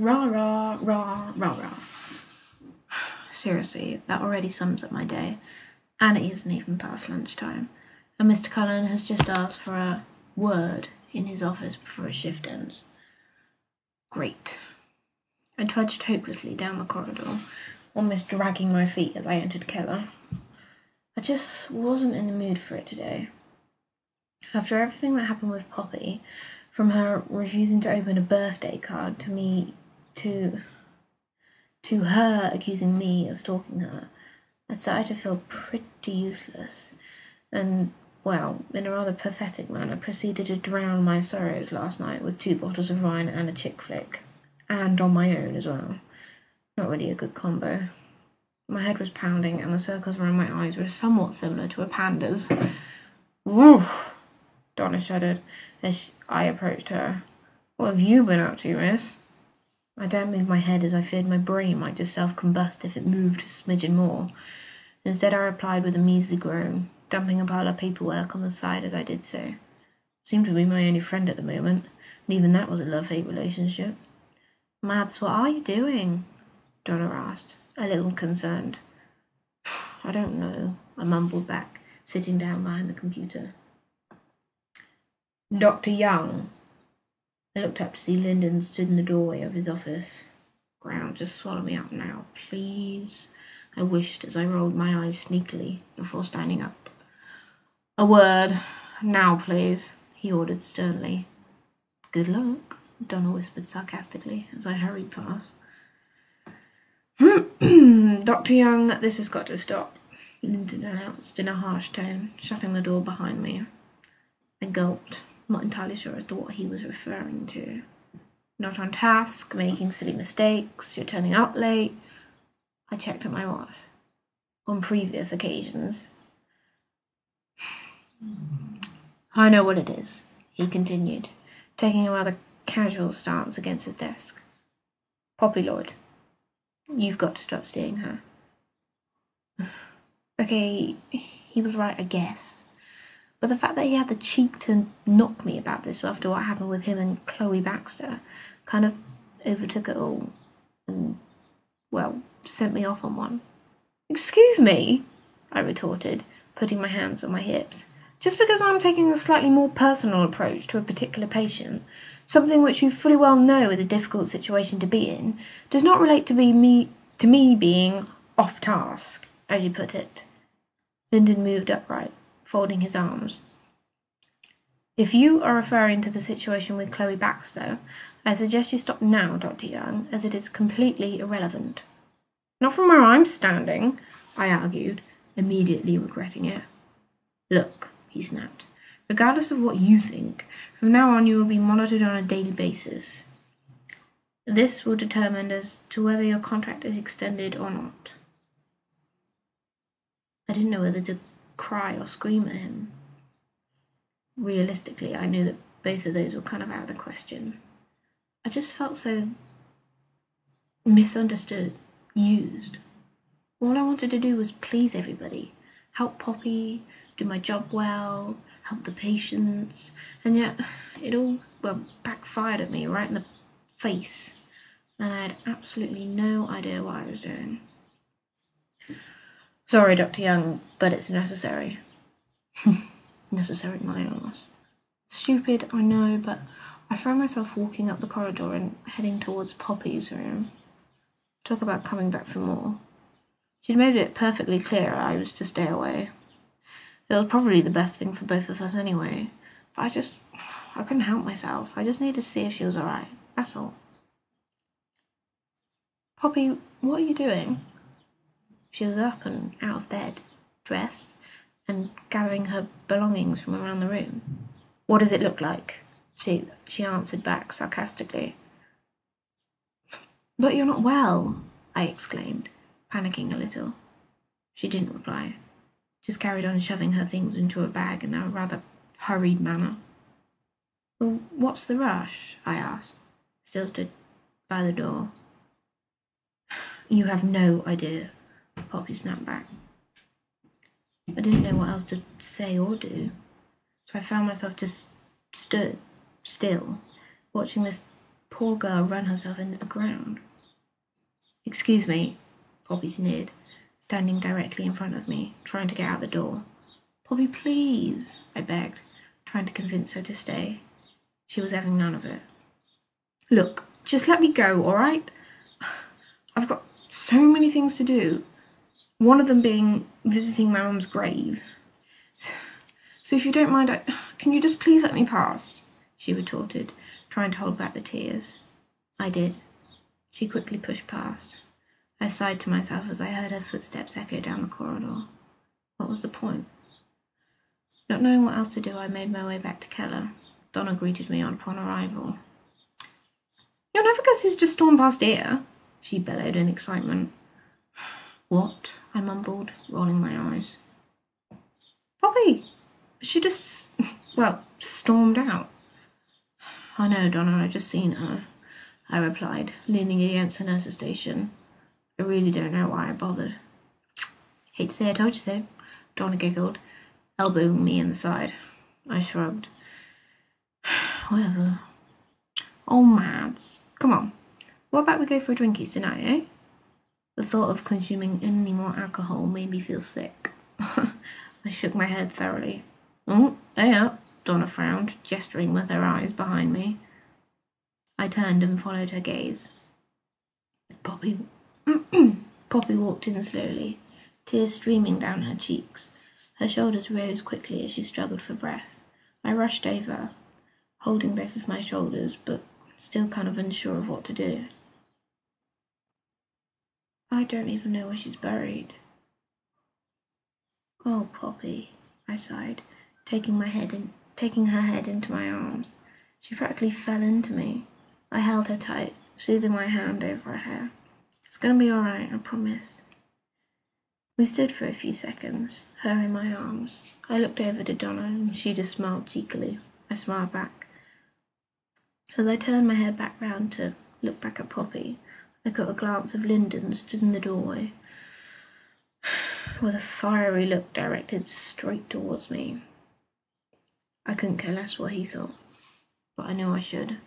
Rah, rah, rah, rah, rah. Seriously, that already sums up my day. And it isn't even past lunchtime. And Mr. Cullen has just asked for a word in his office before his shift ends. Great. I trudged hopelessly down the corridor, almost dragging my feet as I entered Keller. I just wasn't in the mood for it today. After everything that happened with Poppy, from her refusing to open a birthday card to me, to her accusing me of stalking her, I started to feel pretty useless, and, well, in a rather pathetic manner, proceeded to drown my sorrows last night with 2 bottles of wine and a chick flick, and on my own as well. Not really a good combo. My head was pounding, and the circles around my eyes were somewhat similar to a panda's. Woo! Donna shuddered as I approached her. What have you been up to, miss? I daren't move my head as I feared my brain might just self-combust if it moved a smidgen more. Instead, I replied with a measly groan, dumping a pile of paperwork on the side as I did so. Seemed to be my only friend at the moment, and even that was a love-hate relationship. Mads, what are you doing? Donna asked, a little concerned. I don't know, I mumbled back, sitting down behind the computer. Dr. Young. I looked up to see Lyndon stood in the doorway of his office. Ground, just swallow me up now, please, I wished as I rolled my eyes sneakily before standing up. A word, now please, he ordered sternly. Good luck, Donna whispered sarcastically as I hurried past. Dr. Young, this has got to stop, Lyndon announced in a harsh tone, shutting the door behind me. I gulped, not entirely sure as to what he was referring to. Not on task, making silly mistakes, you're turning up late. I checked at my watch. On previous occasions. I know what it is, he continued, taking a rather casual stance against his desk. Poppy Lloyd. You've got to stop seeing her. Okay, he was right, I guess. But the fact that he had the cheek to knock me about this after what happened with him and Chloe Baxter kind of overtook it all and, well, sent me off on one. Excuse me, I retorted, putting my hands on my hips. Just because I'm taking a slightly more personal approach to a particular patient, something which you fully well know is a difficult situation to be in, does not relate to me being off task, as you put it. Lyndon moved upright, folding his arms. If you are referring to the situation with Chloe Baxter, I suggest you stop now, Dr. Young, as it is completely irrelevant. Not from where I'm standing, I argued, immediately regretting it. Look, he snapped, regardless of what you think, from now on you will be monitored on a daily basis. This will determine as to whether your contract is extended or not. I didn't know whether to cry or scream at him. Realistically, I knew that both of those were kind of out of the question. I just felt so misunderstood, used. All I wanted to do was please everybody, help Poppy, do my job well, help the patients, and yet it all, well, backfired at me right in the face, and I had absolutely no idea what I was doing. Sorry, Dr. Young, but it's necessary. Necessary, my ass. Stupid, I know, but I found myself walking up the corridor and heading towards Poppy's room. Talk about coming back for more. She'd made it perfectly clear I was to stay away. It was probably the best thing for both of us anyway, but I couldn't help myself. I just needed to see if she was alright, that's all. Poppy, what are you doing? She was up and out of bed, dressed, and gathering her belongings from around the room. What does it look like? She answered back sarcastically. But you're not well, I exclaimed, panicking a little. She didn't reply, just carried on shoving her things into a bag in a rather hurried manner. Well, what's the rush? I asked, still stood by the door. You have no idea, Poppy snapped back. I didn't know what else to say or do, so I found myself just stood still, watching this Poor girl ran herself into the ground. Excuse me, Poppy sneered, standing directly in front of me, trying to get out the door. Poppy, please, I begged, trying to convince her to stay. She was having none of it. Look, just let me go, all right? I've got so many things to do. One of them being visiting my mum's grave. So if you don't mind, can you just please let me pass? She retorted, trying to hold back the tears. I did. She quickly pushed past. I sighed to myself as I heard her footsteps echo down the corridor. What was the point? Not knowing what else to do, I made my way back to Keller. Donna greeted me upon arrival. You'll never guess who's just stormed past here, she bellowed in excitement. What? I mumbled, rolling my eyes. Poppy! She just, stormed out. I know, Donna, I've just seen her, I replied, leaning against the nurse's station. I really don't know why I bothered. Hate to say I told you so, Donna giggled, elbowing me in the side. I shrugged. Whatever. Oh, Mads. Come on. What about we go for a drinkies tonight, eh? The thought of consuming any more alcohol made me feel sick. I shook my head thoroughly. Oh, yeah, Donna frowned, gesturing with her eyes behind me. I turned and followed her gaze. Poppy walked in slowly, tears streaming down her cheeks. Her shoulders rose quickly as she struggled for breath. I rushed over, holding both of my shoulders, but still kind of unsure of what to do. I don't even know where she's buried. Oh, Poppy, I sighed, taking her head into my arms. She practically fell into me. I held her tight, soothing my hand over her hair. It's going to be all right, I promise. We stood for a few seconds, her in my arms. I looked over to Donna, and she just smiled cheekily. I smiled back. As I turned my head back round to look back at Poppy, I caught a glance of Lyndon stood in the doorway, with a fiery look directed straight towards me. I couldn't care less what he thought, but I knew I should.